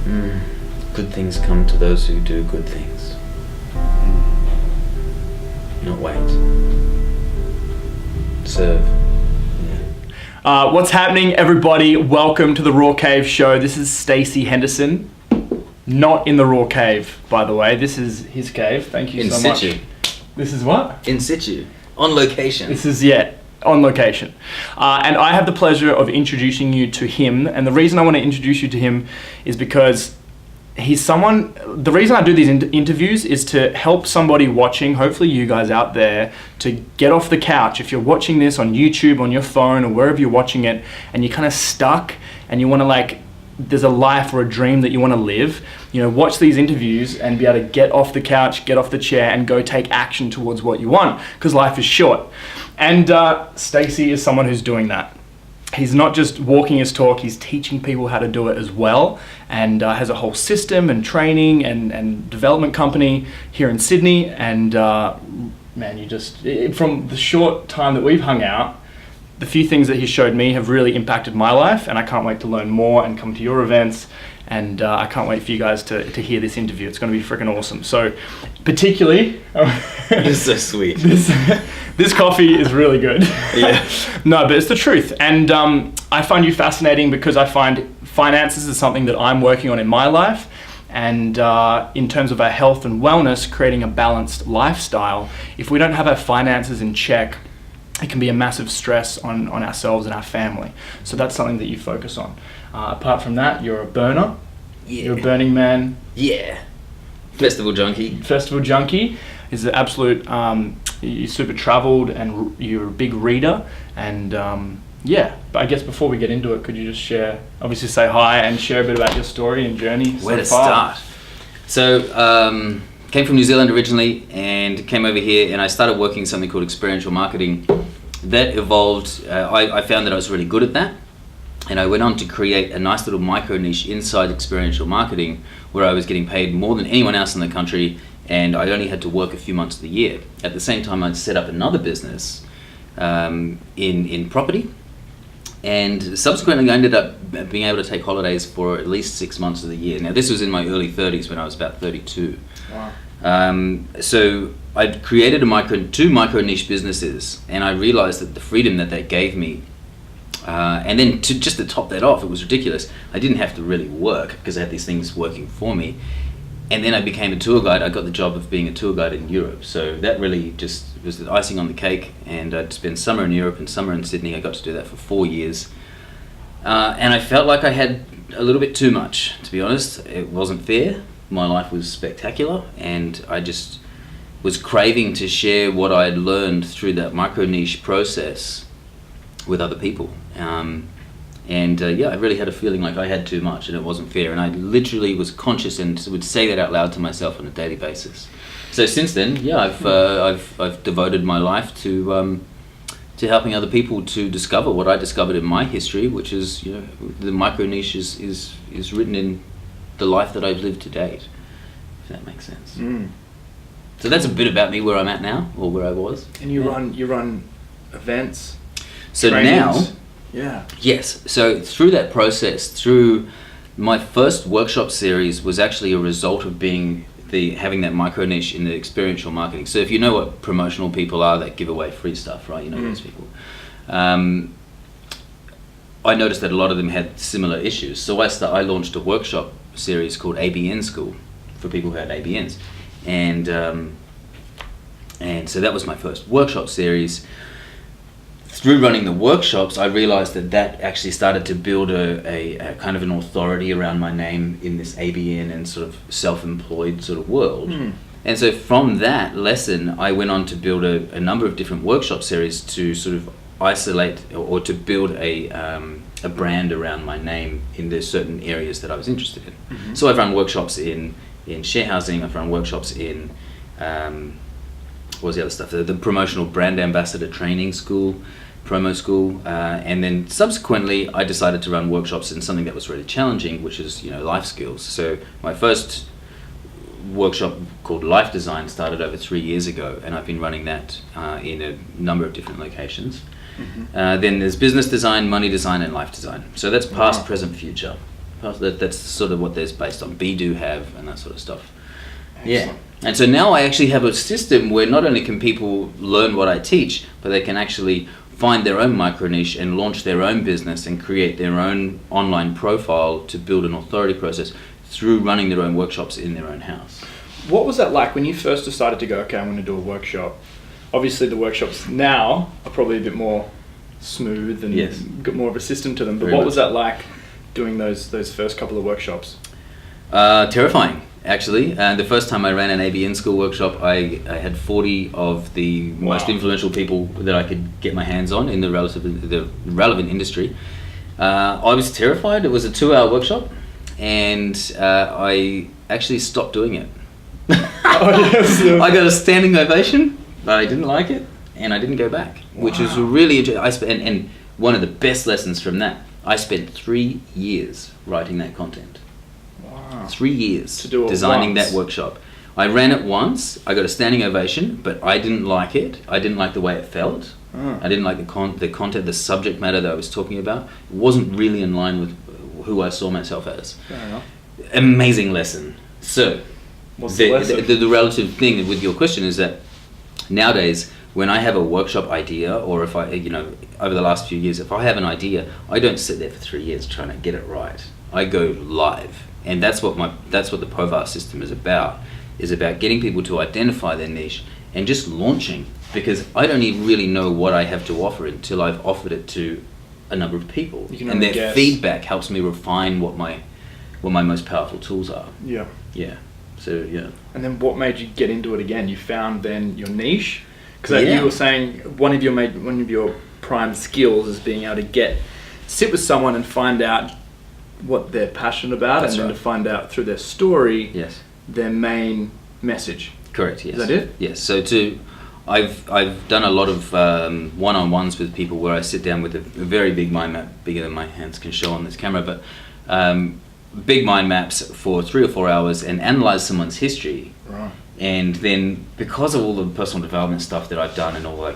Good things come to those who do good things. Not wait. Serve. What's happening, everybody? Welcome to the Raw Cave Show. This is Stacy Henderson. Not in the Raw Cave, by the way. This is his cave. Thank you so much. In situ. This is what? In situ. On location. This is, on location. And I have the pleasure of introducing you to him. And the reason I want to introduce you to him is because he's someone, the reason I do these interviews is to help somebody watching, hopefully you guys out there, to get off the couch. If you're watching this on YouTube, on your phone, or wherever you're watching it, and you're kind of stuck and you want to there's a life or a dream that you want to live, watch these interviews and be able to get off the couch, get off the chair, and go take action towards what you want, because life is short. And Stacy is someone who's doing that. He's not just walking his talk, he's teaching people how to do it as well, and has a whole system and training and development company here in Sydney. And man, from the short time that we've hung out, the few things that he showed me have really impacted my life, and I can't wait to learn more and come to your events. And I can't wait for you guys to hear this interview. It's going to be freaking awesome. So, particularly... This is so sweet. This coffee is really good. Yeah. No, but it's the truth. And I find you fascinating because I find finances is something that I'm working on in my life. And in terms of our health and wellness, creating a balanced lifestyle, if we don't have our finances in check, it can be a massive stress on ourselves and our family. So that's something that you focus on. Apart from that, you're a burner. Yeah. You're a Burning Man. Yeah. Festival junkie. Festival junkie is an absolute, you're super traveled and you're a big reader. And but I guess before we get into it, could you just obviously say hi and share a bit about your story and journey? Where to start? So, came from New Zealand originally and came over here, and I started working something called experiential marketing. That evolved, I found that I was really good at that, and I went on to create a nice little micro niche inside experiential marketing where I was getting paid more than anyone else in the country, and I only had to work a few months of the year. At the same time, I'd set up another business in property, and subsequently I ended up being able to take holidays for at least 6 months of the year. Now this was in my early 30s when I was about 32. Wow. So I created two micro niche businesses, and I realized that the freedom that gave me, and then to top that off, it was ridiculous. I didn't have to really work because I had these things working for me. And then I became a tour guide. I got the job of being a tour guide in Europe. So that really just was the icing on the cake. And I'd spend summer in Europe and summer in Sydney. I got to do that for 4 years. And I felt like I had a little bit too much, to be honest. It wasn't fair. My life was spectacular, and I just was craving to share what I had learned through that micro niche process with other people. I really had a feeling like I had too much and it wasn't fair, and I literally was conscious and would say that out loud to myself on a daily basis. So since then, I've devoted my life to helping other people to discover what I discovered in my history, which is the micro niche is written in the life that I've lived to date, if that makes sense. So that's a bit about me, where I'm at now, or where I was. And you run events. So trainings. Yes. So through that process, through my first workshop series was actually a result of having that micro niche in the experiential marketing. So if you know what promotional people are that give away free stuff, right? You know those people. I noticed that a lot of them had similar issues. So I launched a workshop series called ABN School for people who had ABNs, and so that was my first workshop series. Through running the workshops, I realized that actually started to build a kind of an authority around my name in this ABN and sort of self-employed sort of world. And so from that lesson, I went on to build a number of different workshop series to sort of isolate or to build a brand around my name in the certain areas that I was interested in. So I've run workshops in share housing, I've run workshops in what was the other stuff? The promotional brand ambassador training school, promo school, and then subsequently I decided to run workshops in something that was really challenging, which is life skills. So my first workshop called Life Design started over 3 years ago, and I've been running that in a number of different locations. Then there's business design, money design, and life design. So that's past, present, future. That's sort of what there's based on. Be, do, have, and that sort of stuff. Excellent. Yeah. And so now I actually have a system where not only can people learn what I teach, but they can actually find their own micro niche and launch their own business and create their own online profile to build an authority process through running their own workshops in their own house. What was that like when you first decided to go, okay, I'm going to do a workshop? Obviously the workshops now are probably a bit more smooth and Yes. got more of a system to them, but Very what much. was that like doing those first couple of workshops? Terrifying, actually. The first time I ran an ABN school workshop, I had 40 of the most influential people that I could get my hands on in the relevant industry. I was terrified. It was a 2-hour workshop, and I actually stopped doing it. Oh, yes, yeah. I got a standing ovation, but I didn't like it, and I didn't go back, which was really interesting. And one of the best lessons from that, I spent 3 years writing that content. Wow. 3 years To do it designing once. that workshop. I ran it once, I got a standing ovation, but I didn't like it. I didn't like the way it felt. I didn't like the content, the subject matter that I was talking about. It wasn't really in line with who I saw myself as. Fair enough. Amazing lesson. So, What's the lesson? the relative thing with your question is that nowadays, when I have a workshop idea, or if I, over the last few years, if I have an idea, I don't sit there for 3 years trying to get it right. I go live, and that's what the POVAR system is about getting people to identify their niche and just launching, because I don't even really know what I have to offer until I've offered it to a number of people, You can and only their guess. feedback helps me refine what my most powerful tools are. Yeah. Yeah. So yeah. And then what made you get into it again? You found then your niche? Because Yeah. you were saying one of your prime skills is being able to sit with someone and find out what they're passionate about, That's and then right. to find out through their story Yes. their main message. Correct. Yes. Is that it? Yes. So I've done a lot of one-on-ones with people where I sit down with a very big mind map, bigger than my hands can show on this camera, but big mind maps for 3 or 4 hours and analyze someone's history. Right. And then because of all the personal development stuff that I've done and all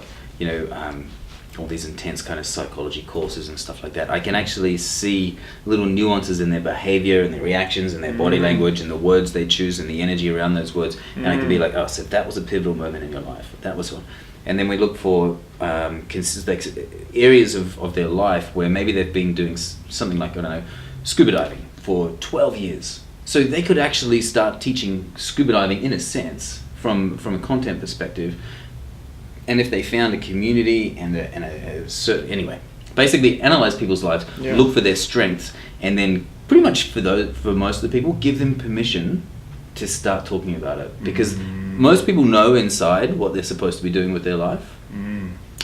all these intense kind of psychology courses and stuff like that, I can actually see little nuances in their behavior and their reactions and their body language and the words they choose and the energy around those words. And I can be like, oh, so that was a pivotal moment in your life. That was one. And then we look for areas of their life where maybe they've been doing something like, I don't know, scuba diving for 12 years. So they could actually start teaching scuba diving in a sense from a content perspective. And if they found a community and a certain, anyway, basically analyze people's lives, look for their strengths, and then pretty much for most of the people, give them permission to start talking about it. Because most people know inside what they're supposed to be doing with their life,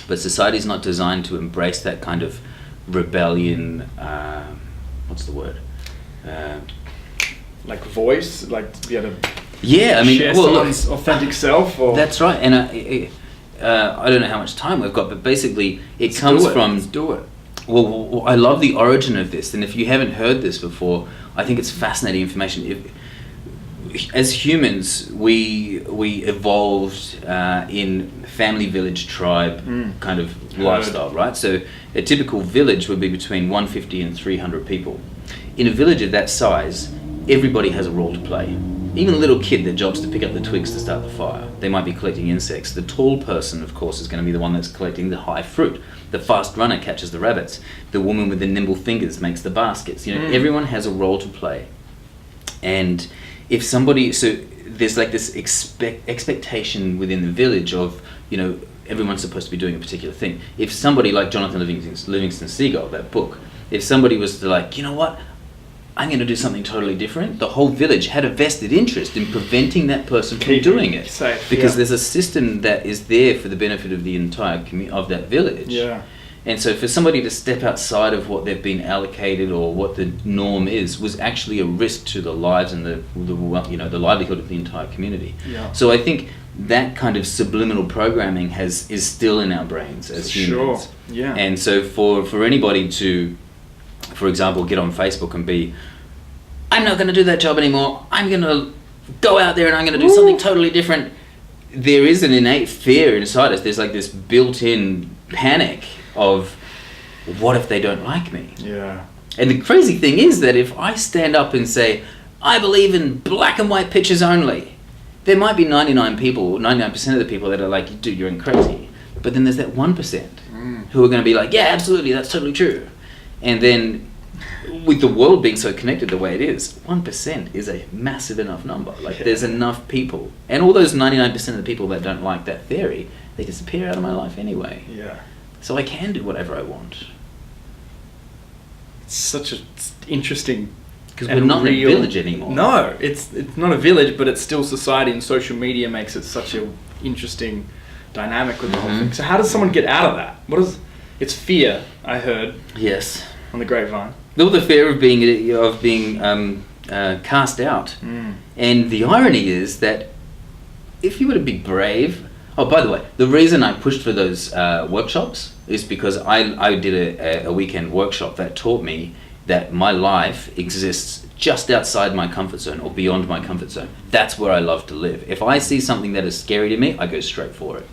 but society's not designed to embrace that kind of rebellion. What's the word? Like voice, like to be able to share look, someone's authentic self. Or that's right. And I don't know how much time we've got, but basically it comes from. Let's do it. Well, I love the origin of this, and if you haven't heard this before, I think it's fascinating information. As humans, we evolved in family, village, tribe kind of lifestyle, right? So a typical village would be between 150 and 300 people. In a village of that size, everybody has a role to play. Even a little kid, their job's to pick up the twigs to start the fire. They might be collecting insects. The tall person, of course, is going to be the one that's collecting the high fruit. The fast runner catches the rabbits. The woman with the nimble fingers makes the baskets. Everyone has a role to play. And if somebody, so there's like this expectation within the village of, everyone's supposed to be doing a particular thing. If somebody like Jonathan Livingston Seagull, that book, if somebody was to like, you know what, I'm going to do something totally different, the whole village had a vested interest in preventing that person from doing it. Safe, because there's a system that is there for the benefit of the entire of that village. Yeah. And so for somebody to step outside of what they've been allocated or what the norm is was actually a risk to the lives and the livelihood of the entire community. Yeah. So I think that kind of subliminal programming is still in our brains as humans. Sure. Yeah. And so for anybody to, for example, get on Facebook and be, I'm not going to do that job anymore. I'm going to go out there and I'm going to do something totally different. There is an innate fear inside us. There's like this built-in panic of, what if they don't like me? Yeah. And the crazy thing is that if I stand up and say, I believe in black and white pictures only, there might be 99% of the people that are like, dude, you're crazy. But then there's that 1% who are going to be like, yeah, absolutely, that's totally true. And then with the world being so connected the way it is, 1% is a massive enough number. Like there's enough people. And all those 99% of the people that don't like that theory, they disappear out of my life anyway. Yeah. So I can do whatever I want. It's such an interesting... Because we're not in a village anymore. No, it's not a village, but it's still society, and social media makes it such a interesting dynamic with the whole thing. So how does someone get out of that? It's fear, I heard. Yes. On the grapevine. The fear of being cast out. And the irony is that if you were to be brave... Oh, by the way, the reason I pushed for those workshops is because I did a weekend workshop that taught me that my life exists just outside my comfort zone or beyond my comfort zone. That's where I love to live. If I see something that is scary to me, I go straight for it.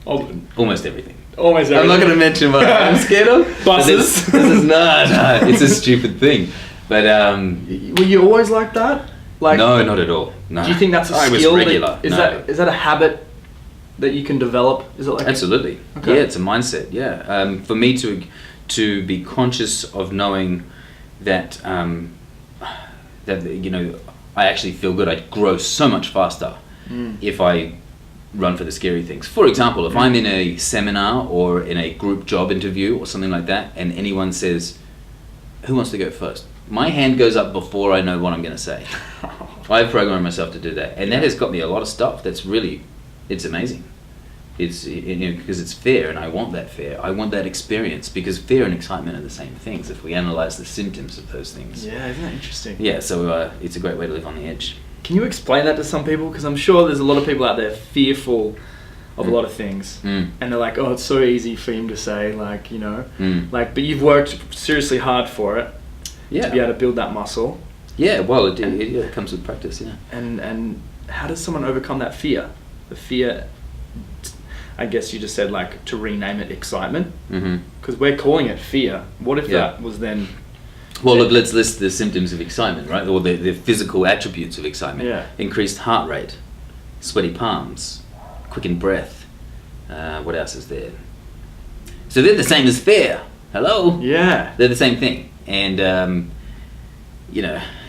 Almost everything. Almost everything. I'm not going to mention what I'm scared of. Buses. This is no, it's a stupid thing. But were you always like that? Like, no, not at all. No. Do you think that's a skill? I was regular. Is that a habit that you can develop? Is it like absolutely? Okay. Yeah, it's a mindset. Yeah, for me to be conscious of knowing that that I actually feel good. I grow so much faster if I run for the scary things. For example, if I'm in a seminar or in a group job interview or something like that, and anyone says, "Who wants to go first?" my hand goes up before I know what I'm going to say. I've programmed myself to do that, and that has got me a lot of stuff. It's amazing. It's because it's fear, and I want that fear. I want that experience, because fear and excitement are the same things if we analyze the symptoms of those things. Yeah, isn't that interesting? Yeah, so it's a great way to live on the edge. Can you explain that to some people? Because I'm sure there's a lot of people out there fearful of a lot of things, and they're like, "Oh, it's so easy for him to say," like, like, but you've worked seriously hard for it, to be able to build that muscle. Yeah, well, it comes with practice. Yeah. And how does someone overcome that fear? The fear. I guess you just said, like, to rename it excitement, because we're calling it fear. What if that was then? Well, look, let's list the symptoms of excitement, right? Or the physical attributes of excitement. Yeah. Increased heart rate, sweaty palms, quickened breath. What else is there? So they're the same as fear. Hello? Yeah. They're the same thing. And,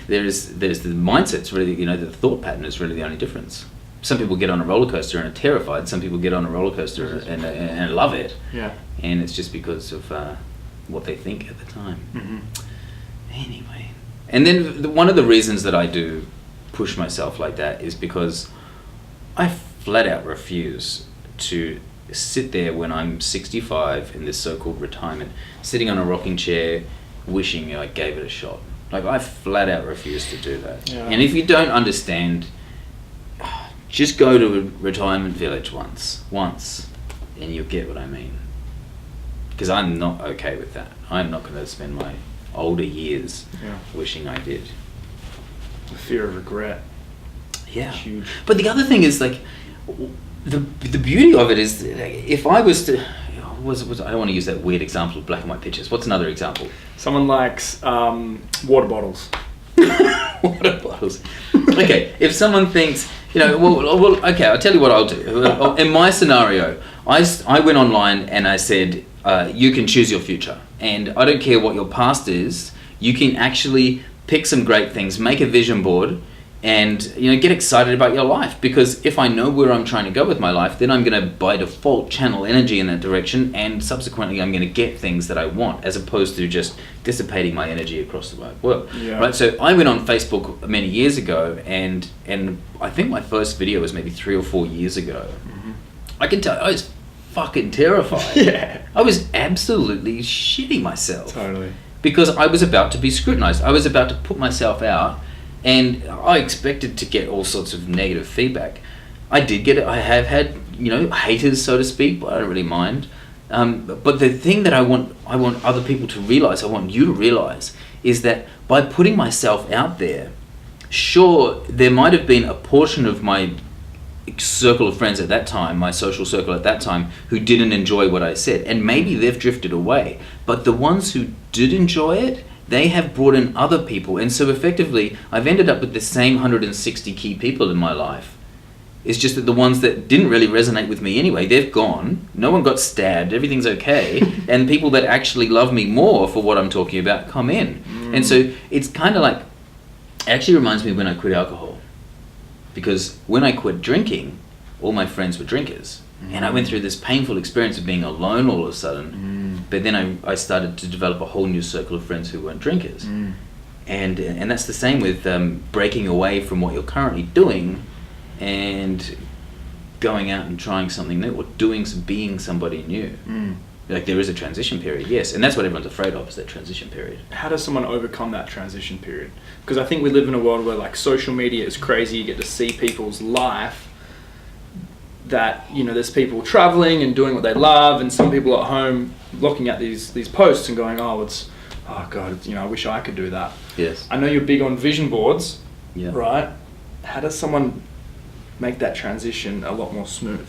there's the mindset's really, the thought pattern is really the only difference. Some people get on a roller coaster and are terrified. Some people get on a roller coaster and love it. Yeah. And it's just because of what they think at the time. Anyway. And then one of the reasons that I do push myself like that is because I flat out refuse to sit there when I'm 65 in this so-called retirement, sitting on a rocking chair, wishing I gave it a shot. Like, I flat out refuse to do that. Yeah. And if you don't understand, just go to a retirement village once, and you'll get what I mean. Because I'm not okay with that. I'm not going to spend my older years wishing I did. The fear of regret. Yeah. Huge. But the other thing is, like, the beauty of it is, if I was to... I don't want to use that weird example of black and white pictures. What's another example? Someone likes water bottles. Water bottles. Okay, if someone thinks, okay, I'll tell you what I'll do. In my scenario, I went online and I said, you can choose your future. And I don't care what your past is, you can actually pick some great things, make a vision board, and get excited about your life. Because if I know where I'm trying to go with my life, then I'm going to by default channel energy in that direction, and subsequently I'm going to get things that I want, as opposed to just dissipating my energy across the wide world. Yeah. Right? So I went on Facebook many years ago, and I think my first video was maybe 3 or 4 years ago. I can tell you, I was fucking terrified. Yeah. I was absolutely shitting myself. Totally. Because I was about to be scrutinized. I was about to put myself out. And I expected to get all sorts of negative feedback. I did get it. I have had, haters, so to speak, but I don't really mind. But the thing that I want other people to realize, I want you to realize, is that by putting myself out there, sure, there might have been a portion of my circle of friends at that time, my social circle at that time, who didn't enjoy what I said, and maybe they've drifted away. But the ones who did enjoy it, they have brought in other people. And so effectively, I've ended up with the same 160 key people in my life. It's just that the ones that didn't really resonate with me anyway, they've gone. No one got stabbed. Everything's okay. And people that actually love me more for what I'm talking about come in. And so it's kind of like, it actually reminds me when I quit alcohol. Because when I quit drinking, all my friends were drinkers. And I went through this painful experience of being alone all of a sudden. But then I started to develop a whole new circle of friends who weren't drinkers. And that's the same with breaking away from what you're currently doing and going out and trying something new, or being somebody new. Like, there is a transition period, yes, and that's what everyone's afraid of, is that transition period. How does someone overcome that transition period? Because I think we live in a world where, like, social media is crazy. You get to see people's life, that, you know, there's people traveling and doing what they love, and some people at home looking at these posts and going, oh God, you know, I wish I could do that. Yes. I know you're big on vision boards, Yeah. right? How does someone make that transition a lot more smooth?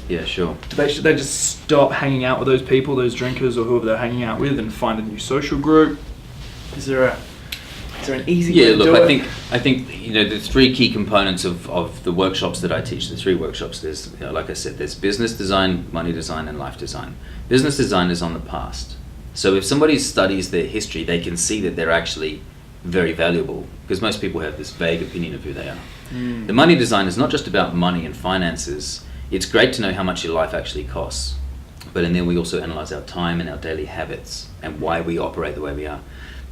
Yeah, sure. Should they just stop hanging out with those people, those drinkers, or whoever they're hanging out with, and find a new social group? Is there an easy way to do it? I think you know, the three key components of the workshops that I teach. The three workshops. There's, you know, like I said, there's business design, money design, and life design. Business design is on the past. So if somebody studies their history, they can see that they're actually very valuable, because most people have this vague opinion of who they are. The money design is not just about money and finances. It's great to know how much your life actually costs, but in there we also analyze our time and our daily habits and why we operate the way we are.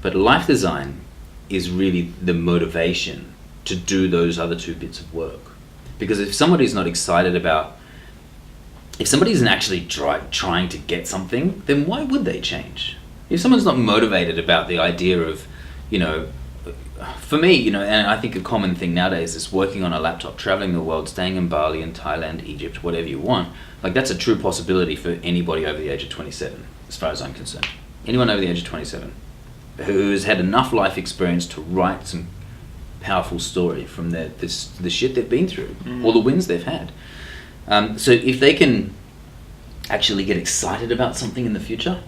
But life design is really the motivation to do those other two bits of work. Because if somebody's not excited about, if somebody isn't actually trying to get something, then why would they change? If someone's not motivated about the idea of, you know, for me, you know, and I think a common thing nowadays is working on a laptop, traveling the world, staying in Bali and Thailand, Egypt, whatever you want. Like, that's a true possibility for anybody over the age of 27, as far as I'm concerned. Anyone over the age of 27 who's had enough life experience to write some powerful story from the shit they've been through, or the wins they've had. So if they can actually get excited about something in the future,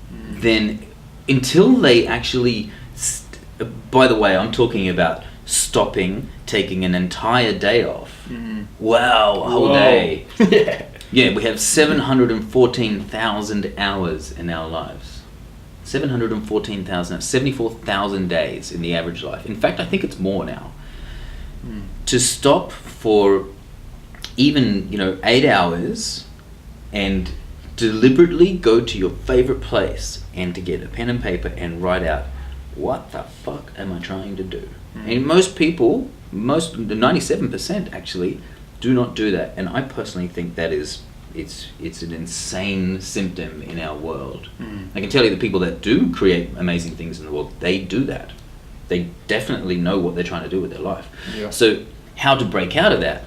then until they actually... By the way, I'm talking about stopping, taking an entire day off. Wow, a whole day. Yeah, we have 714,000 hours in our lives. 714,000, 74,000 days in the average life. In fact, I think it's more now. To stop for even, you know, 8 hours and deliberately go to your favorite place and to get a pen and paper and write out, what the fuck am I trying to do? And most people, 97% actually, do not do that. And I personally think that it's an insane symptom in our world. I can tell you the people that do create amazing things in the world, they do that. They definitely know what they're trying to do with their life. Yeah. So how to break out of that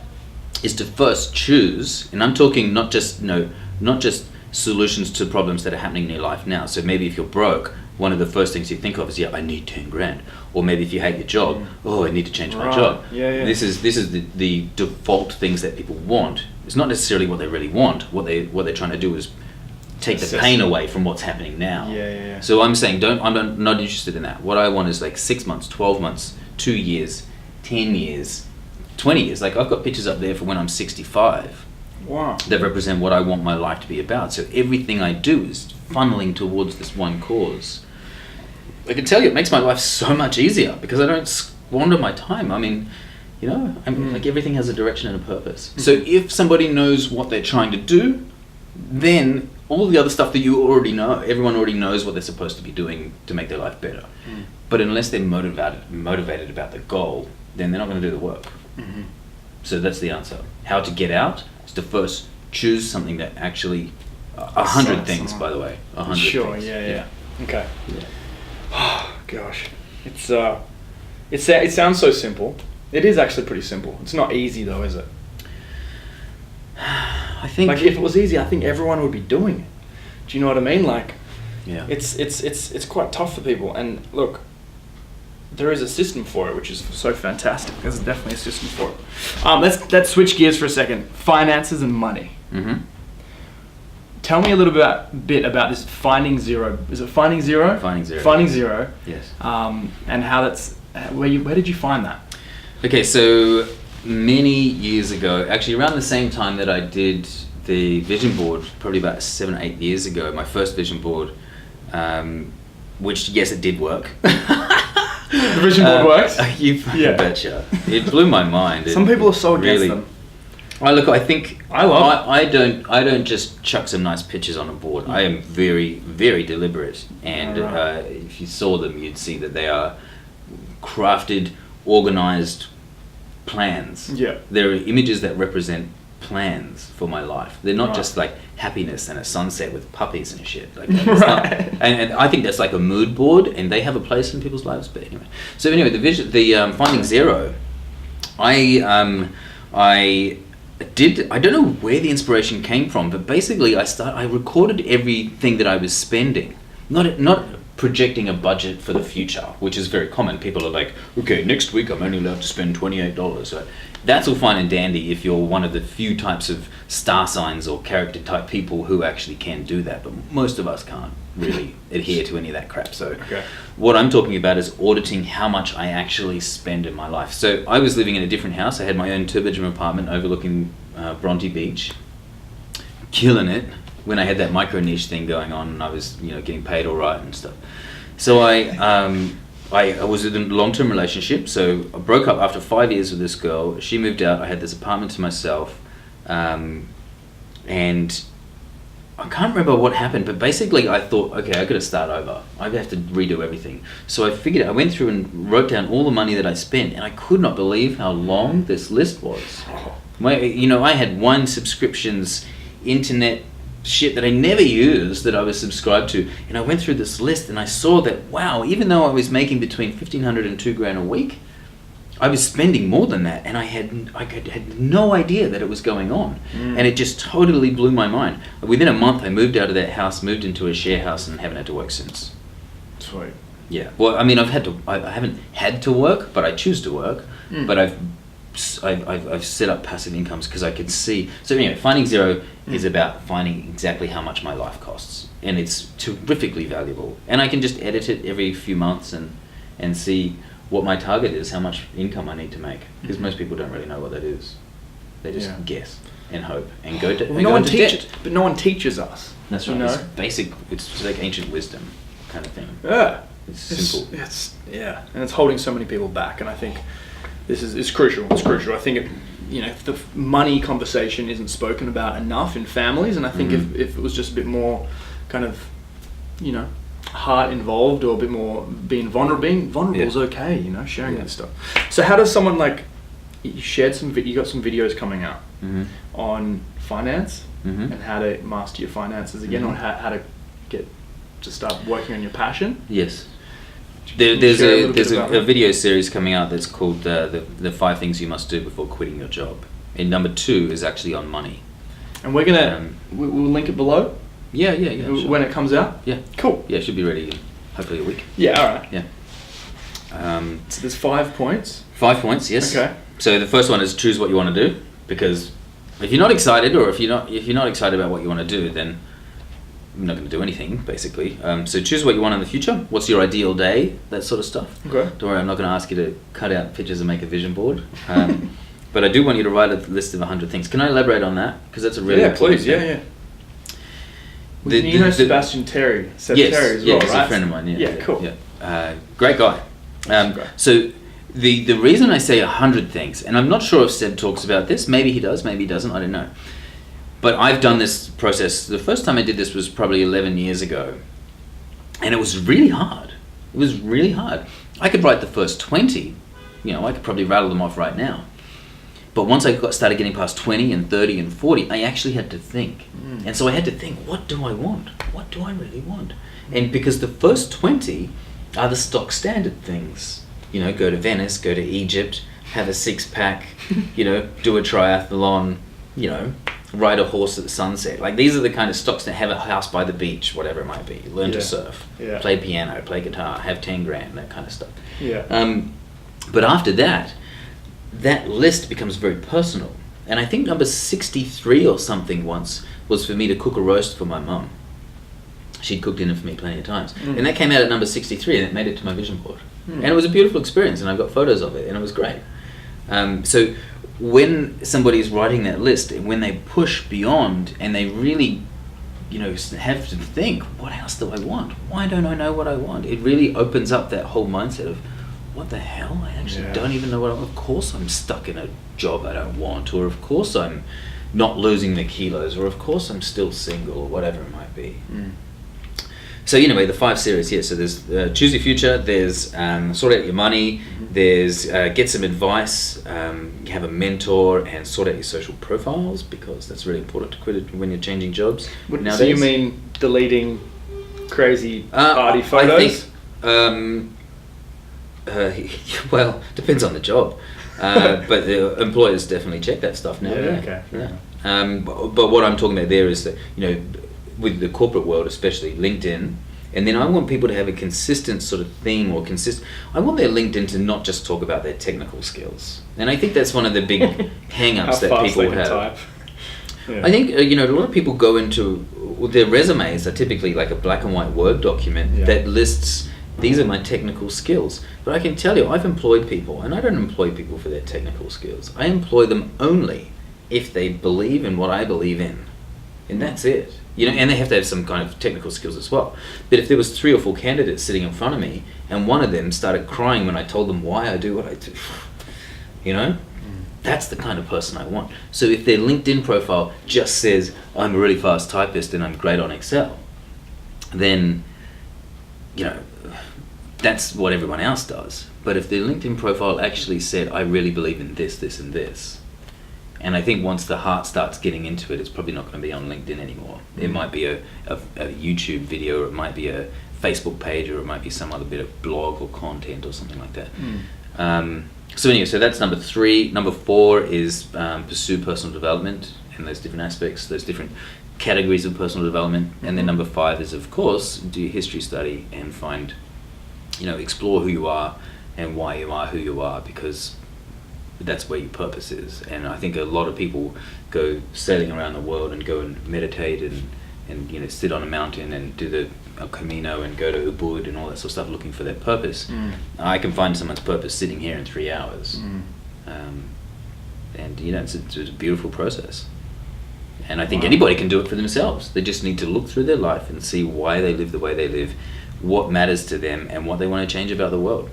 is to first choose, and I'm talking not just solutions to problems that are happening in your life now. So maybe if you're broke, one of the first things you think of is, I need 10 grand. Or maybe if you hate your job, I need to change my job. Yeah. This is the default things that people want. It's not necessarily what they really want. What they're trying to do is take the pain away from what's happening now. Yeah. So I'm saying, I'm not interested in that. What I want is like 6 months, 12 months, 2 years, 10 years, 20 years. Like, I've got pictures up there for when I'm 65. Wow. That represent what I want my life to be about. So everything I do is funneling towards this one cause. I can tell you, it makes my life so much easier because I don't squander my time. I mean, you know, like, everything has a direction and a purpose. So if somebody knows what they're trying to do, then all the other stuff that you already know, everyone already knows what they're supposed to be doing to make their life better. But unless they're motivated about the goal, then they're not going to do the work. So that's the answer. How to get out is to first choose something that actually... 100 things, by the way. 100 things. Sure, yeah. Okay. Yeah. Oh, gosh. It sounds so simple. It is actually pretty simple. It's not easy though, is it? I think... Like, if it was easy, I think everyone would be doing it. Do you know what I mean? Like, yeah. It's quite tough for people. And look, there is a system for it, which is so fantastic. There's definitely a system for it. Let's switch gears for a second. Finances and money. Tell me a little bit about this Finding Zero. Is it Finding Zero? Finding Zero. Finding Zero. Yes. And how that's where did you find that? Okay, so many years ago, actually around the same time that I did the vision board, probably about 7 or 8 years ago, my first vision board, which yes, it did work. The vision board works? You betcha. It blew my mind. Some people are so against them. I think I love I don't just chuck some nice pictures on a board. I am very, very deliberate, and if you saw them, you'd see that they are crafted, organized plans. Yeah. There are images that represent plans for my life. They're not just like happiness and a sunset with puppies and shit. Like that. And I think that's like a mood board, and they have a place in people's lives. But anyway, the Finding Zero, I don't know where the inspiration came from, but basically I recorded everything that I was spending, not projecting a budget for the future, which is very common. People are like, okay, next week I'm only allowed to spend $28. So that's all fine and dandy if you're one of the few types of star signs or character type people who actually can do that, but most of us can't really adhere to any of that crap. So what I'm talking about is auditing how much I actually spend in my life. So I was living in a different house. I had my own 2-bedroom apartment overlooking Bronte Beach, killing it when I had that micro niche thing going on, and I was getting paid all right and stuff. So I was in a long-term relationship, so I broke up after 5 years with this girl. She moved out. I had this apartment to myself, and I can't remember what happened, but basically I thought, okay, I got to start over. I have to redo everything. So I went through and wrote down all the money that I spent, and I could not believe how long this list was. I had one subscriptions, internet shit that I never used that I was subscribed to, and I went through this list and I saw that, wow, even though I was making between $1,500 and $2,000 a week, I was spending more than that, and I had no idea that it was going on, and it just totally blew my mind. Within a month, I moved out of that house, moved into a share house, and haven't had to work since. Sweet. Yeah. Well, I mean, I haven't had to work, but I choose to work. But I've set up passive incomes because I could see. So anyway, Finding Zero is about finding exactly how much my life costs, and it's terrifically valuable. And I can just edit it every few months and see what my target is, how much income I need to make, because most people don't really know what that is. They just guess and hope and go to. Well, no one teaches, but no one teaches us. That's right. It's basic. It's like ancient wisdom kind of thing. Yeah. It's simple. And it's holding so many people back, and I think it's crucial. It's crucial. I think the money conversation isn't spoken about enough in families, and I think if it was just a bit more kind of heart involved, or a bit more being vulnerable is okay, sharing that stuff. So how does someone, like, you shared you got some videos coming out on finance and how to master your finances again, on how to get to start working on your passion? Yes. There's a video series coming out that's called the 5 things you must do before quitting your job, and number 2 is actually on money, and we're gonna we'll link it below. Yeah, sure. When it comes out? Yeah. Cool. Yeah, it should be ready in hopefully a week. Yeah, alright. Yeah. So there's 5 points? 5 points, yes. Okay. So the first one is choose what you want to do, because if you're not excited, or if you're not excited about what you want to do, then you're not going to do anything, basically. So choose what you want in the future. What's your ideal day? That sort of stuff. Okay. Don't worry, I'm not going to ask you to cut out pictures and make a vision board. But I do want you to write a list of 100 things. Can I elaborate on that? Because that's a really important thing. Yeah. Sebastian Terry. Terry as well, he's right? a friend of mine. Yeah, cool. Yeah. Great guy. So the reason I say 100 things, and I'm not sure if Seb talks about this, maybe he does, maybe he doesn't, I don't know. But I've done this process. The first time I did this was probably 11 years ago, and it was really hard. It was really hard. I could write the first 20, I could probably rattle them off right now. But once I started getting past 20 and 30 and 40, I actually had to think. And so I had to think, what do I want? What do I really want? And because the first 20 are the stock standard things. Go to Venice, go to Egypt, have a 6-pack, do a triathlon, ride a horse at sunset. Like, these are the kind of stocks that have a house by the beach, whatever it might be. Learn to surf, play piano, play guitar, have 10 grand, that kind of stuff. Yeah. But after that list becomes very personal. And I think number 63 or something once was for me to cook a roast for my mum. She'd cooked dinner for me plenty of times. And that came out at number 63 and it made it to my vision board. And it was a beautiful experience and I've got photos of it and it was great. So when somebody's writing that list, when they push beyond and they really, have to think, what else do I want? Why don't I know what I want? It really opens up that whole mindset of, what the hell? I actually don't even know what I want. Of course I'm stuck in a job I don't want, or of course I'm not losing the kilos, or of course I'm still single, or whatever it might be. So anyway, the 5 series here. So there's Choose Your Future, there's Sort Out Your Money, there's Get Some Advice, have a mentor, and sort out your social profiles, because that's really important to quit it when you're changing jobs nowadays. So you mean deleting crazy party photos? I think, well, depends on the job. But the employers definitely check that stuff now. But what I'm talking about there is that, with the corporate world, especially LinkedIn, and then I want people to have a consistent sort of theme or I want their LinkedIn to not just talk about their technical skills. And I think that's one of the big hang-ups that people have. I think, a lot of people go into, their resumes are typically like a black and white Word document that lists, these are my technical skills. But I can tell you, I've employed people, and I don't employ people for their technical skills. I employ them only if they believe in what I believe in. And that's it. And they have to have some kind of technical skills as well. But if there was 3 or 4 candidates sitting in front of me, and one of them started crying when I told them why I do what I do, that's the kind of person I want. So if their LinkedIn profile just says, I'm a really fast typist and I'm great on Excel, then, that's what everyone else does. But if their LinkedIn profile actually said, I really believe in this, this, and this, and I think once the heart starts getting into it, it's probably not going to be on LinkedIn anymore. It might be a YouTube video, or it might be a Facebook page, or it might be some other bit of blog or content or something like that. So anyway, so that's number 3. Number 4 is pursue personal development, and those different aspects, those different categories of personal development. And then number 5 is, of course, do your history study and find, explore who you are and why you are who you are, because that's where your purpose is. And I think a lot of people go sailing around the world and go and meditate and sit on a mountain and do the Camino and go to Ubud and all that sort of stuff looking for their purpose. I can find someone's purpose sitting here in 3 hours. And it's a beautiful process. And I think anybody can do it for themselves. They just need to look through their life and see why they live the way they live, what matters to them, and what they want to change about the world.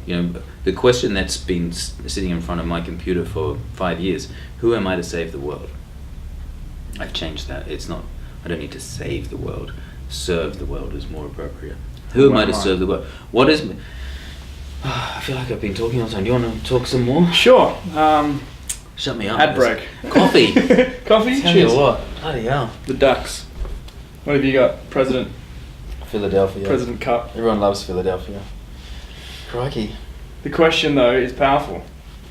The question that's been sitting in front of my computer for 5 years, who am I to save the world? I've changed that. It's not, I don't need to save the world. Serve the world is more appropriate. Who am I to serve the world? What is... I feel like I've been talking all the time. Do you want to talk some more? Sure. Shut me up. Ad break. Coffee. Coffee? Tell you what. Bloody hell. The Ducks. What have you got? President Cup. Everyone loves Philadelphia. Crikey. The question, though, is powerful.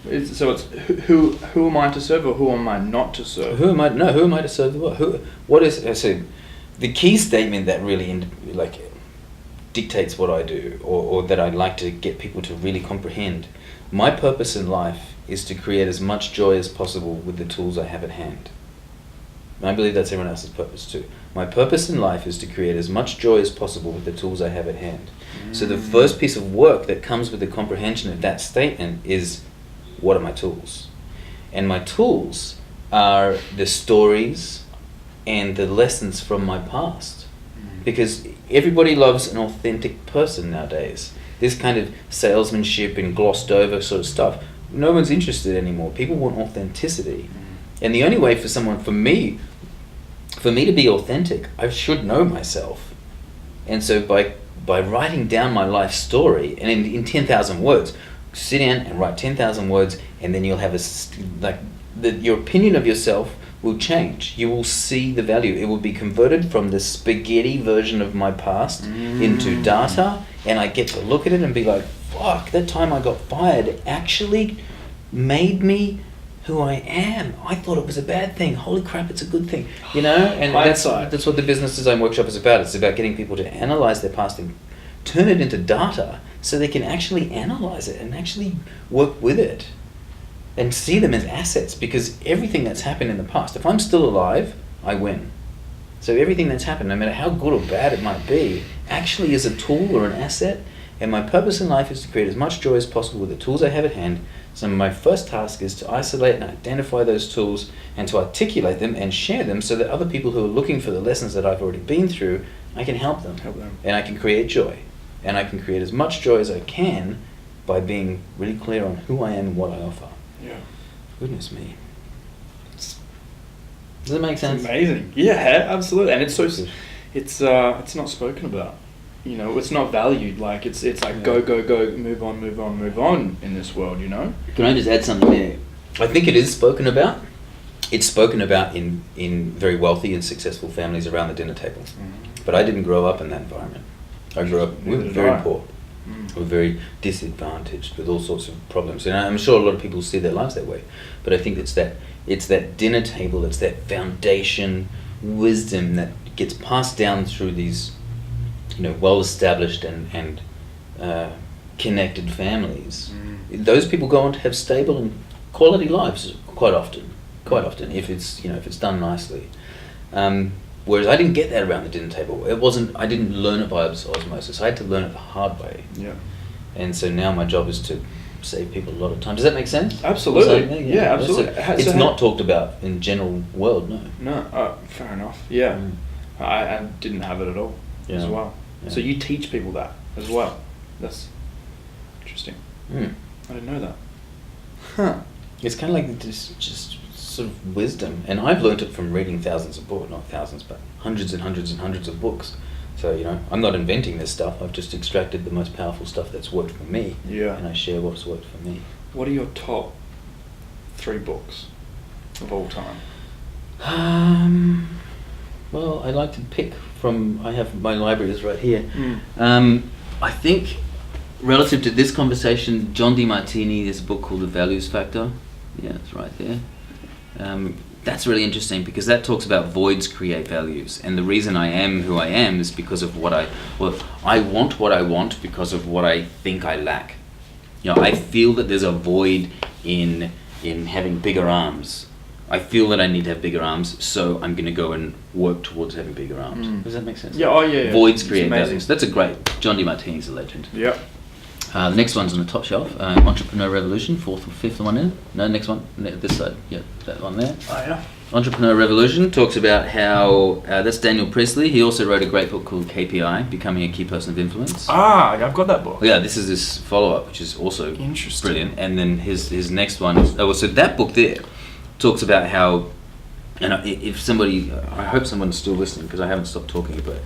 So it's who am I to serve, or who am I not to serve? Who am I to serve the world? What is... So the key statement that really dictates what I do, or that I'd like to get people to really comprehend. My purpose in life is to create as much joy as possible with the tools I have at hand. And I believe that's everyone else's purpose too. My purpose in life is to create as much joy as possible with the tools I have at hand. So the first piece of work that comes with the comprehension of that statement is, what are my tools? And my tools are the stories and the lessons from my past. Because everybody loves an authentic person nowadays. This kind of salesmanship and glossed over sort of stuff, no one's interested anymore. People want authenticity. And the only way for me to be authentic, I should know myself. And so by writing down my life story, and in 10,000 words, sit down and write 10,000 words, and then you'll have your opinion of yourself will change. You will see the value. It will be converted from the spaghetti version of my past into data, and I get to look at it and be like, fuck, that time I got fired actually made me who I am. I thought it was a bad thing. Holy crap, it's a good thing. And that's what the Business Design Workshop is about. It's about getting people to analyze their past and turn it into data so they can actually analyze it and actually work with it. and see them as assets, because everything that's happened in the past, if I'm still alive, I win. So everything that's happened, no matter how good or bad it might be, actually is a tool or an asset, and my purpose in life is to create as much joy as possible with the tools I have at hand. So my first task is to isolate and identify those tools and to articulate them and share them so that other people who are looking for the lessons that I've already been through, I can help them. And I can create joy. And I can create as much joy as I can by being really clear on who I am and what I offer. Yeah. Goodness me. Does that make sense? It's amazing. Yeah, absolutely. And it's not spoken about. You know, it's not valued. Like it's like go, move on in this world, you know? Can I just add something there? I think it is spoken about. It's spoken about in very wealthy and successful families around the dinner table. Mm-hmm. But I didn't grow up in that environment. I grew up very poor. We were very disadvantaged with all sorts of problems. And I'm sure a lot of people see their lives that way. But I think it's that dinner table, it's that foundation wisdom that gets passed down through these, you know, well-established and connected families. Those people go on to have stable and quality lives quite often, if it's done nicely. Whereas I didn't get that around the dinner table. I didn't learn it by osmosis. I had to learn it the hard way. Yeah. And so now my job is to save people a lot of time. Does that make sense? Absolutely. Yeah, absolutely. It's not talked about in general world, no. No, fair enough. Yeah. I didn't have it at all as well. Yeah. So you teach people that as well. That's interesting. I didn't know that. Huh. It's kind of like just sort of wisdom. And I've learned it from reading thousands of books, not thousands, but hundreds and hundreds and hundreds of books. So, you know, I'm not inventing this stuff. I've just extracted the most powerful stuff that's worked for me. Yeah. And I share what's worked for me. What are your top 3 books of all time? Well, I like to pick from, I have my libraries right here. I think, relative to this conversation, John DeMartini, there's a book called The Values Factor. Yeah, it's right there. That's really interesting because that talks about voids create values. And the reason I am who I am is because of I want what I want because of what I think I lack. You know, I feel that there's a void in having bigger arms. I feel that I need to have bigger arms, so I'm going to go and work towards having bigger arms. Does that make sense? Yeah, yeah. Voids create values. That's a great... John DeMartini's a legend. Yeah. The next one's on the top shelf, Entrepreneur Revolution, 4th or 5th one in. No, next one, this side. Yeah, that one there. Oh, yeah. Entrepreneur Revolution talks about how... that's Daniel Priestley. He also wrote a great book called KPI, Becoming a Key Person of Influence. I've got that book. Yeah, this is his follow-up, which is also brilliant. And then his next one is... so that book there talks about how... And if somebody... I hope someone's still listening because I haven't stopped talking, but...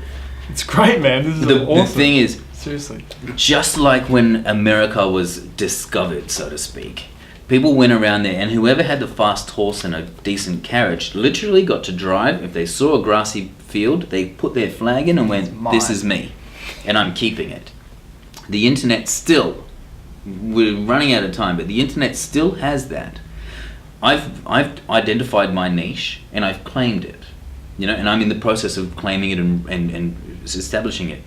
It's great, man. This is awesome. The thing is... Seriously. Just like when America was discovered, so to speak, people went around there and whoever had the fast horse and a decent carriage literally got to drive. If they saw a grassy field, they put their flag in and went, this is me, and I'm keeping it. The internet still, we're running out of time, but the internet still has that. I've identified my niche and I've claimed it, you know, and I'm in the process of claiming it and establishing it.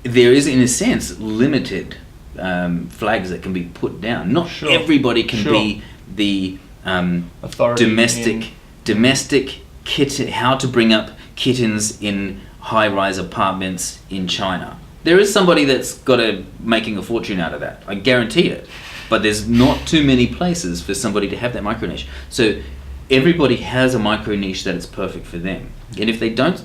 There is, in a sense, limited flags that can be put down. Not everybody can be the domestic kitten, how to bring up kittens in high-rise apartments in China. There is somebody that's making a fortune out of that. I guarantee it. But there's not too many places for somebody to have that micro niche. So everybody has a micro niche that is perfect for them. And if they don't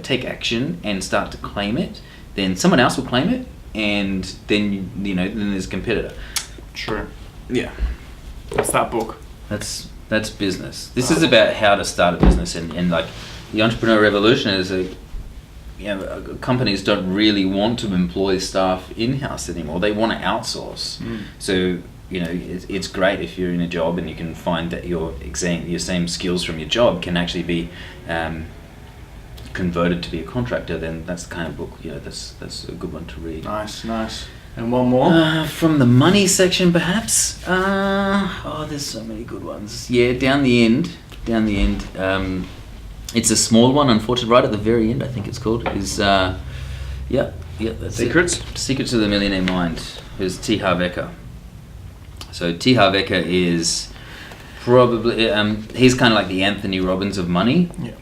take action and start to claim it, then someone else will claim it, and then then there's a competitor. True. Yeah. What's that book? That's business. This is about how to start a business, and like the Entrepreneur Revolution is companies don't really want to employ staff in-house anymore. They want to outsource. So it's great if you're in a job and you can find that your same skills from your job can actually be converted to be a contractor. Then that's the kind of book, that's a good one to read. Nice. And one more? From the money section, perhaps. There's so many good ones. Yeah, down the end. It's a small one, unfortunately, right at the very end, I think it's called, is, that's Secrets? Secrets of the Millionaire Mind. Is T. Harv Eker. So T. Harv Eker is probably he's kind of like the Anthony Robbins of money. Yeah.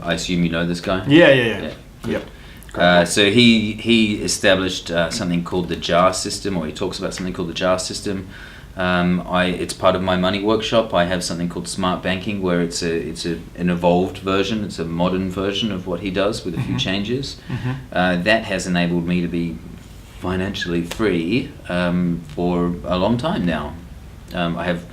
I assume you know this guy. Yeah. Yep. So he established something called the JAR system, or he talks about something called the JAR system. It's part of my money workshop. I have something called smart banking, where it's an evolved version. It's a modern version of what he does with a few changes. That has enabled me to be financially free for a long time now. I have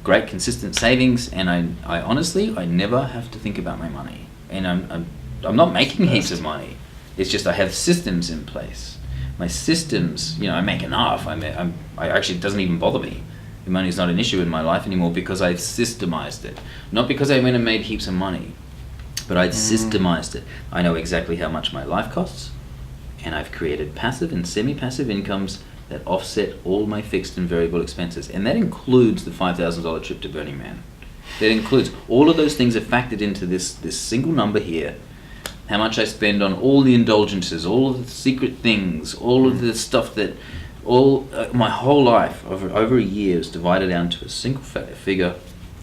great consistent savings, and I honestly never have to think about my money. And I'm not making heaps of money. It's just I have systems in place. My systems, I make enough. I actually, it doesn't even bother me. The money is not an issue in my life anymore because I've systemized it. Not because I went and made heaps of money, but I'd systemized it. I know exactly how much my life costs, and I've created passive and semi-passive incomes that offset all my fixed and variable expenses. And that includes the $5,000 trip to Burning Man. That includes all of those things are factored into this single number here. How much I spend on all the indulgences, all of the secret things, all of the stuff that my whole life over a year is divided down to a single figure,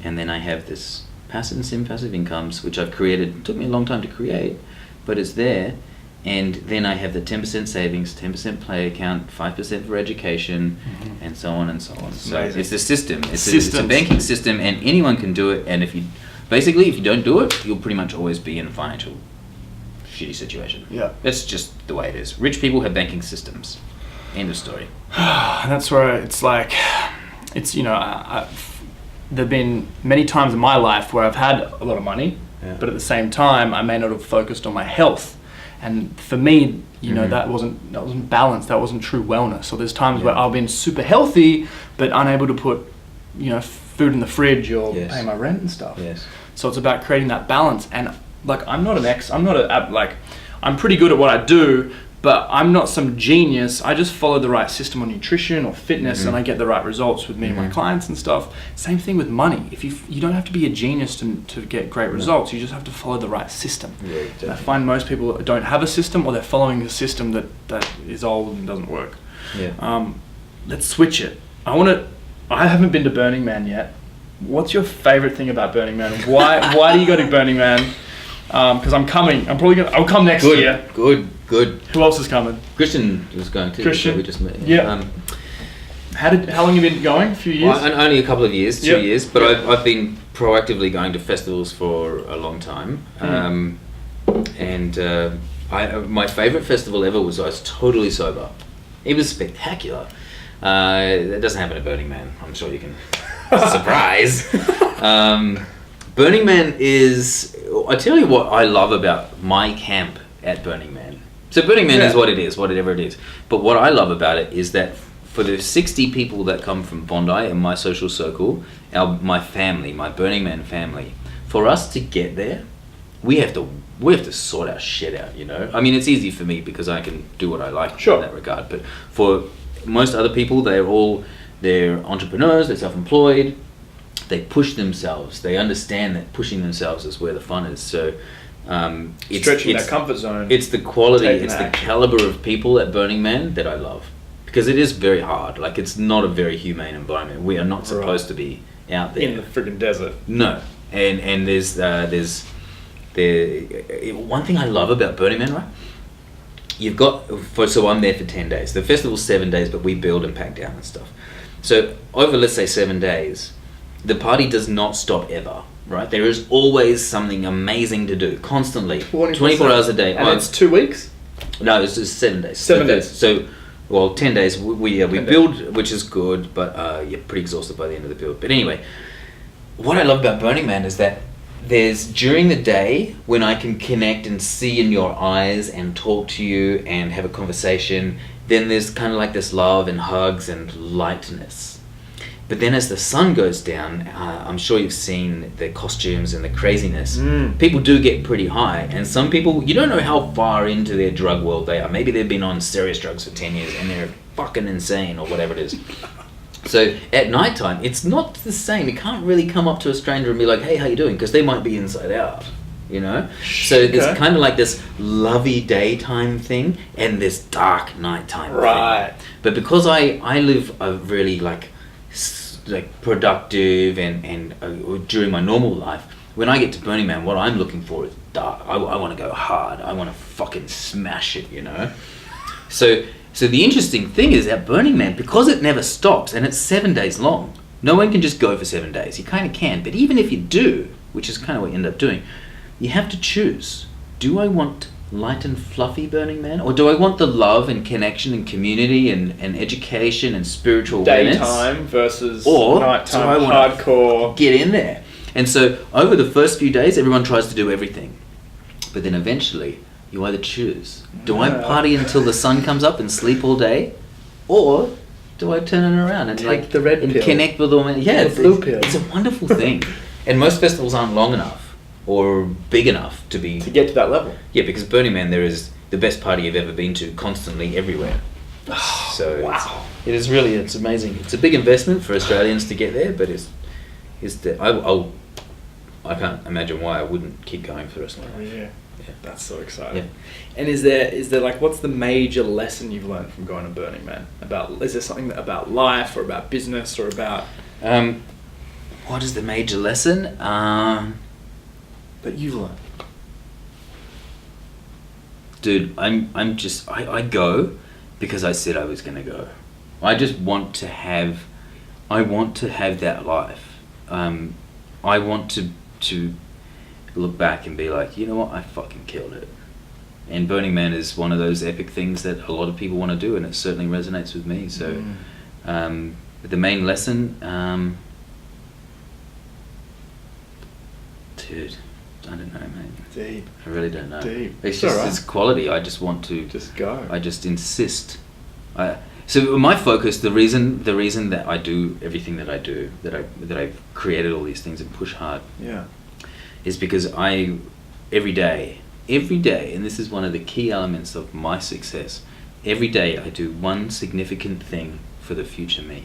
and then I have this passive and semi-passive incomes, which I've created. It took me a long time to create, but it's there. And then I have the 10% savings, 10% play account, 5% for education, and so on and so on. So it's the system. It's a banking system, and anyone can do it. And if you don't do it, you'll pretty much always be in a financial shitty situation. Yeah. That's just the way it is. Rich people have banking systems. End of story. And that's where it's like, there've been many times in my life where I've had a lot of money, but at the same time, I may not have focused on my health. And for me, that wasn't balanced. That wasn't true wellness. So there's times where I've been super healthy, but unable to put, food in the fridge or pay my rent and stuff. Yes. So it's about creating that balance. And like, I'm pretty good at what I do, but I'm not some genius. I just follow the right system on nutrition or fitness, and I get the right results with me and my clients and stuff. Same thing with money. If you don't have to be a genius to get great results. You just have to follow the right system. Yeah, exactly. And I find most people don't have a system, or they're following a system that is old and doesn't work. Yeah. Let's switch it. I haven't been to Burning Man yet. What's your favorite thing about Burning Man? Why do you go to Burning Man? Because I'm coming. I'll come next year. Good. Who else is coming? Christian was going too. Christian. So we just met. Yeah. How long have you been going? A few years? Well, only a couple of years, 2 years. But I've been proactively going to festivals for a long time. My favourite festival ever was I was totally sober. It was spectacular. That doesn't happen at Burning Man. I'm sure you can. Surprise. Burning Man is. I tell you what I love about my camp at Burning Man. So Burning Man is what it is, whatever it is. But what I love about it is that for the 60 people that come from Bondi and my social circle, my family, my Burning Man family, for us to get there, we have to sort our shit out, I mean, it's easy for me because I can do what I like in that regard. But for most other people, they're entrepreneurs, they're self-employed, they push themselves. They understand that pushing themselves is where the fun is. So it's stretching that comfort zone. It's the quality, it's the caliber of people at Burning Man that I love. Because it is very hard. Like, it's not a very humane environment. We are not supposed to be out there. In the friggin' desert. No. And there's one thing I love about Burning Man, right? So I'm there for 10 days. The festival's 7 days, but we build and pack down and stuff. So over, let's say, 7 days, the party does not stop ever, right? There is always something amazing to do, constantly, 24 hours a day. And it's 2 weeks? No, it's just 7 days. 7 days. So, 10 days. We build, which is good, but you're pretty exhausted by the end of the build. But anyway, what I love about Burning Man is that there's during the day when I can connect and see in your eyes and talk to you and have a conversation. Then there's kind of like this love and hugs and lightness. But then as the sun goes down, I'm sure you've seen the costumes and the craziness. People do get pretty high. And some people, you don't know how far into their drug world they are. Maybe they've been on serious drugs for 10 years and they're fucking insane or whatever it is. So at nighttime, it's not the same. You can't really come up to a stranger and be like, hey, how you doing? Because they might be inside out, So there's kind of like this lovey daytime thing and this dark nighttime thing. But because I live a really like productive and during my normal life, when I get to Burning Man, what I'm looking for is dark. I want to go hard. I want to fucking smash it, you know? So the interesting thing is that Burning Man, because it never stops and it's 7 days long, no one can just go for 7 days. You kind of can, but even if you do, which is kind of what you end up doing, you have to choose. Do I want light and fluffy Burning Man, or do I want the love and connection and community and education and spiritual awareness? Daytime versus or nighttime, do I want hardcore. to get in there? And so over the first few days, everyone tries to do everything. But then eventually, you either choose. Do I party until the sun comes up and sleep all day? Or do I turn it around and Take the red pill. connect with all my... Yeah, The blue pill. It's a wonderful thing. And most festivals aren't long enough or big enough to get to that level. Yeah, because Burning Man, there is the best party you've ever been to constantly everywhere. So Wow. it's amazing. It's a big investment for Australians to get there, but I can't imagine why I wouldn't keep going for the rest of my life. Yeah. Yeah. That's so exciting. Yeah. And is there like, what's the major lesson you've learned from going to Burning Man? Is there something about life or about business or about... What is the major lesson? that you've learned? Dude, I go because I said I was gonna go. I just want to have that life. I want to look back and be like, you know what, I fucking killed it. And Burning Man is one of those epic things that a lot of people want to do, and it certainly resonates with me. So, the main lesson, dude, I don't know, man. Deep. I really don't know. Deep. It's It's just alright. this quality. I just want to Just go. I just insist. So my focus, the reason that I do everything that I do, that I've created all these things and push hard, Yeah. is because every day, and this is one of the key elements of my success, every day I do one significant thing for the future me.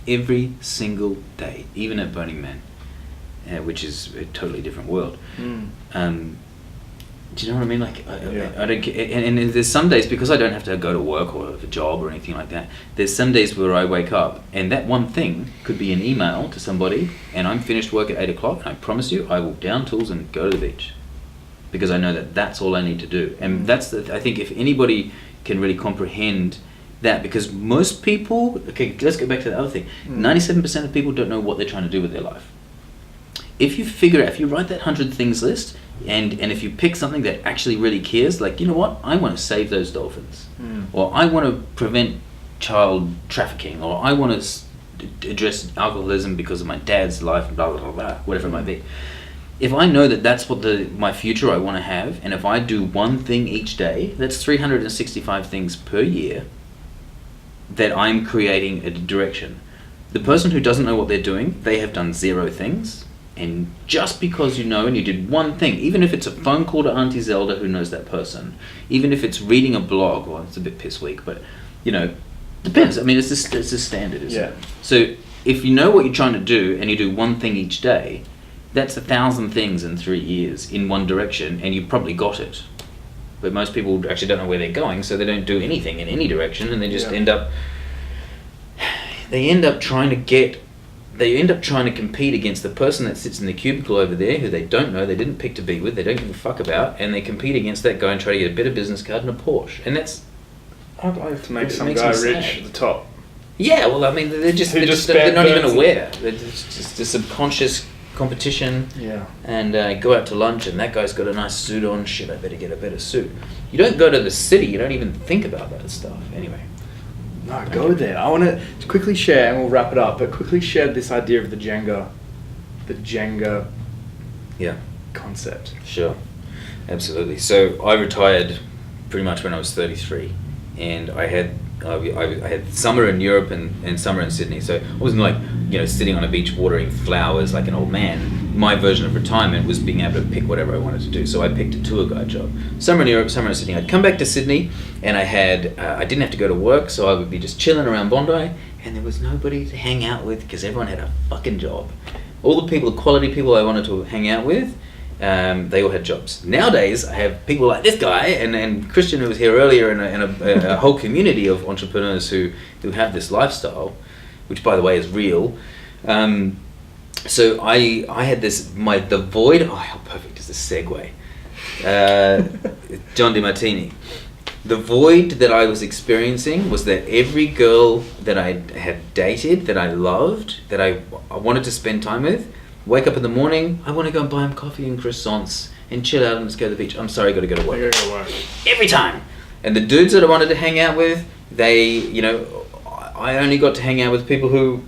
Every single day, even at Burning Man, which is a totally different world. Do you know what I mean? Like, I don't get, and there's some days, because I don't have to go to work or have a job or anything like that, there's some days where I wake up and that one thing could be an email to somebody, and I'm finished work at 8 o'clock, and I promise you, I will down tools and go to the beach. Because I know that that's all I need to do. And I think if anybody can really comprehend that, because most people, okay, let's go back to the other thing. 97% of people don't know what they're trying to do with their life. If you write that 100 things list, and if you pick something that actually really cares, like, you know what, I want to save those dolphins, or I want to prevent child trafficking, or I want to address alcoholism because of my dad's life, blah, blah, blah, blah, whatever it might be. If I know that that's what my future I want to have, and if I do one thing each day, that's 365 things per year that I'm creating a direction. The person who doesn't know what they're doing, they have done 0 things. And just because you know and you did one thing, even if it's a phone call to Auntie Zelda who knows that person, even if it's reading a blog, well, it's a bit piss weak, but, you know, depends. I mean, it's a standard, isn't it? So if you know what you're trying to do and you do one thing each day, that's 1,000 things in 3 years in one direction, and you've probably got it. But most people actually don't know where they're going, so they don't do anything in any direction, and they just end up trying to compete against the person that sits in the cubicle over there, who they don't know, they didn't pick to be with, they don't give a fuck about, and they compete against that guy and try to get a better business card and a Porsche. And that's... I have to make some guy rich at the top. Yeah, well, I mean, they're not even aware. They're just a subconscious competition. Yeah. And go out to lunch, and that guy's got a nice suit on. Shit, I better get a better suit. You don't go to the city, you don't even think about that stuff. Anyway. No, go there. I want to quickly share, and we'll wrap it up, but quickly share this idea of the Jenga concept. Sure, absolutely. So I retired pretty much when I was 33, and I had summer in Europe and summer in Sydney. So I wasn't like, you know, sitting on a beach watering flowers like an old man. My version of retirement was being able to pick whatever I wanted to do. So I picked a tour guide job. Summer in Europe, summer in Sydney. I'd come back to Sydney, and I didn't have to go to work, so I would be just chilling around Bondi, and there was nobody to hang out with because everyone had a fucking job. All the quality people I wanted to hang out with, they all had jobs. Nowadays, I have people like this guy and Christian, who was here earlier, and a whole community of entrepreneurs who have this lifestyle. which by the way is real. So I had the void. Oh, how perfect is this segue? John DiMartini. The void that I was experiencing was that every girl that I had dated, that I loved, that I wanted to spend time with, wake up in the morning, I want to go and buy them coffee and croissants and chill out and let's go to the beach. I'm sorry, I got to go to work. Every time. And the dudes that I wanted to hang out with, I only got to hang out with people who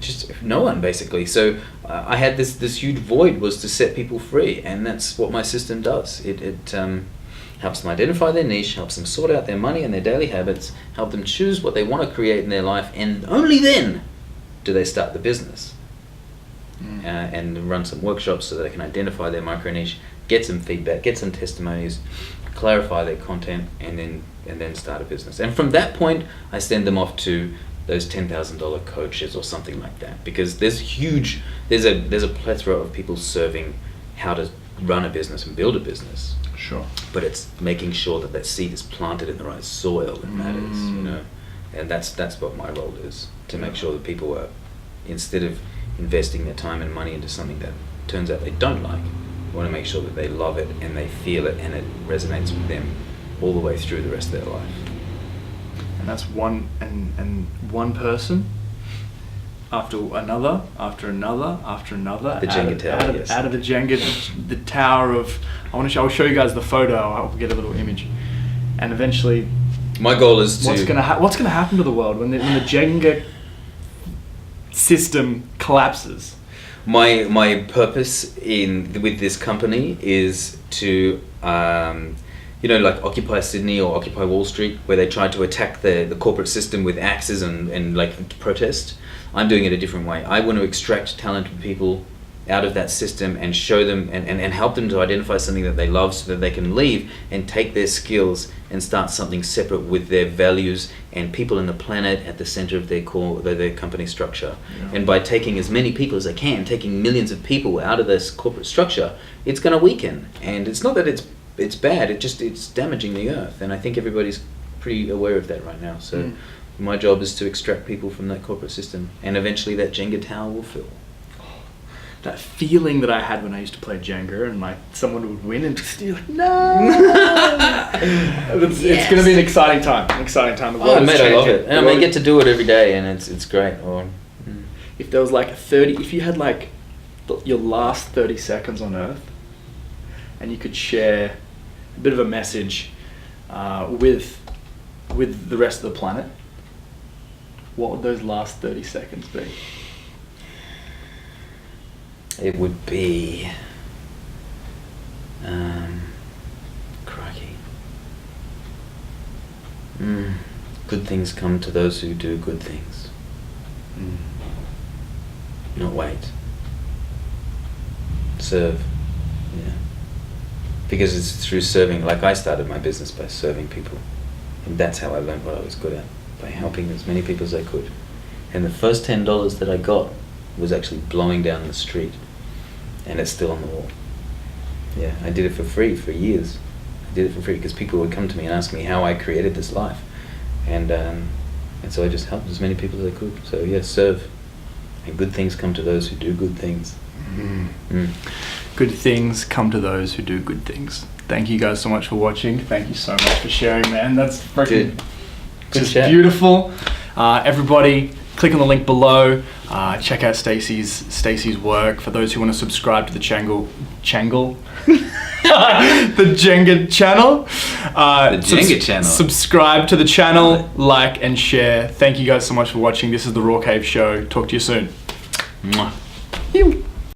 just no one basically. So I had this huge void was to set people free, and that's what my system does. It helps them identify their niche, helps them sort out their money and their daily habits, help them choose what they want to create in their life, and only then do they start the business. And run some workshops so that they can identify their micro niche, get some feedback, get some testimonies, clarify their content, and then start a business. And from that point, I send them off to those $10,000 coaches or something like that, because there's a plethora of people serving how to run a business and build a business. Sure. But it's making sure that that seed is planted in the right soil that matters, and that's what my role is, to make sure that people are, instead of investing their time and money into something that turns out they don't like, I want to make sure that they love it and they feel it and it resonates with them all the way through the rest of their life. And that's one person after another, after another, after another. The Jenga tower, yes. Out of the Jenga, the tower of. I'll show you guys the photo. I'll get a little image, and eventually. My goal is to. What's gonna happen to the world when the Jenga system collapses? My purpose with this company is to. Like Occupy Sydney or Occupy Wall Street, where they tried to attack the corporate system with axes and like protest. I'm doing it a different way. I want to extract talented people out of that system and show them and help them to identify something that they love so that they can leave and take their skills and start something separate with their values and people in the planet at the center of their company structure. Yeah. And by taking as many people as I can, taking millions of people out of this corporate structure, it's going to weaken. And it's not that it's bad, it's damaging the earth, and I think everybody's pretty aware of that right now. So my job is to extract people from that corporate system, and eventually that Jenga tower will fill. That feeling that I had when I used to play Jenga, and someone would win and just you're like, no. It's going to be an exciting time. The world is changing. I love it, and I get to do it every day, and it's great. If there was if you had your last 30 seconds on Earth, and you could share a bit of a message with the rest of the planet, what would those last 30 seconds be? It would be, crikey. Good things come to those who do good things. Not wait. Serve. Yeah. Because it's through serving, like I started my business by serving people. And that's how I learned what I was good at, by helping as many people as I could. And the first $10 that I got was actually blowing down the street. And it's still on the wall. Yeah, I did it for free for years. I did it for free because people would come to me and ask me how I created this life. And so I just helped as many people as I could. So yeah, serve. And good things come to those who do good things. Good things come to those who do good things. Thank you guys so much for watching. Thank you so much for sharing, man. That's freaking just beautiful. Everybody, click on the link below. Check out Stacy's work. For those who want to subscribe to the the Jenga channel. The Jenga channel. Subscribe to the channel, like and share. Thank you guys so much for watching. This is the Raw Cave Show. Talk to you soon. Mwah. Ew.